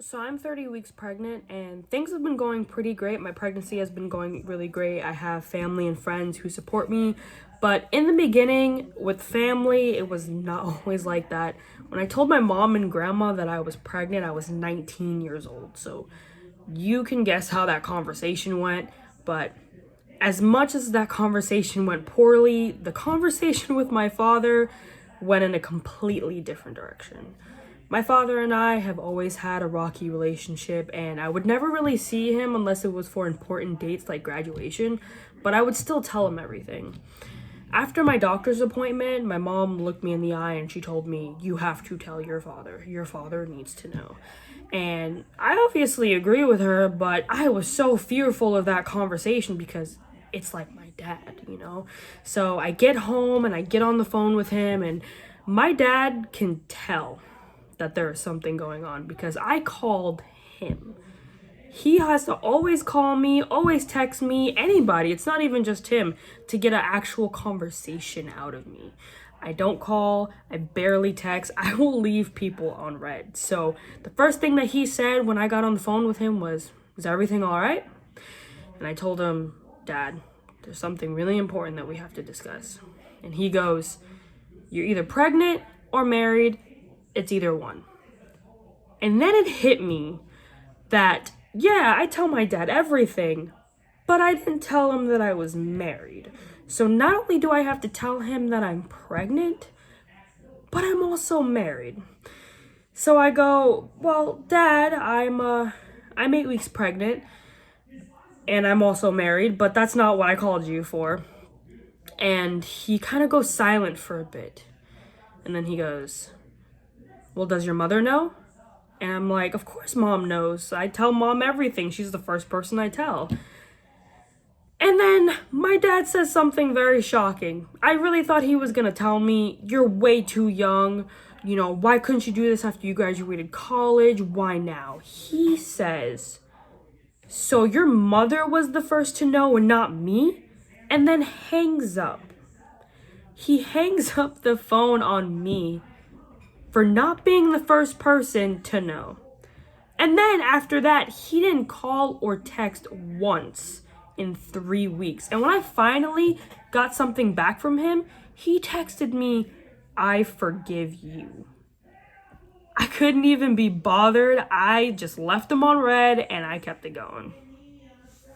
So I'm 30 weeks pregnant and things have been going pretty great. My pregnancy has been going really great. I have family and friends who support me. But in the beginning with family, it was not always like that. When I told my mom and grandma that I was pregnant, I was 19 years old. So you can guess how that conversation went. But as much as that conversation went poorly, the conversation with my father went in a completely different direction. My father and I have always had a rocky relationship, and I would never really see him unless it was for important dates like graduation, but I would still tell him everything. After my doctor's appointment, my mom looked me in the eye and she told me, "You have to tell your father. Your father needs to know." And I obviously agree with her, but I was so fearful of that conversation because it's like my dad, you know? So I get home and I get on the phone with him, and my dad can tell that there is something going on because I called him. He has to always call me, always text me, anybody, it's not even just him, to get an actual conversation out of me. I don't call, I barely text, I will leave people on red. So the first thing that he said when I got on the phone with him was, "Is everything all right?" And I told him, "Dad, there's something really important that we have to discuss." And he goes, "You're either pregnant or married. It's either one." And then it hit me that, yeah, I tell my dad everything, but I didn't tell him that I was married. So not only do I have to tell him that I'm pregnant, but I'm also married. So I go, "Well, Dad, I'm 8 weeks pregnant, and I'm also married, but that's not what I called you for." And he kind of goes silent for a bit. And then he goes, "Well, does your mother know?" And I'm like, "Of course Mom knows. I tell Mom everything. She's the first person I tell." And then my dad says something very shocking. I really thought he was gonna tell me, "You're way too young. You know, why couldn't you do this after you graduated college? Why now?" He says, "So your mother was the first to know and not me?" And then hangs up. He hangs up the phone on me for not being the first person to know. And then after that, he didn't call or text once in 3 weeks. And when I finally got something back from him, he texted me, "I forgive you." I couldn't even be bothered. I just left him on red and I kept it going.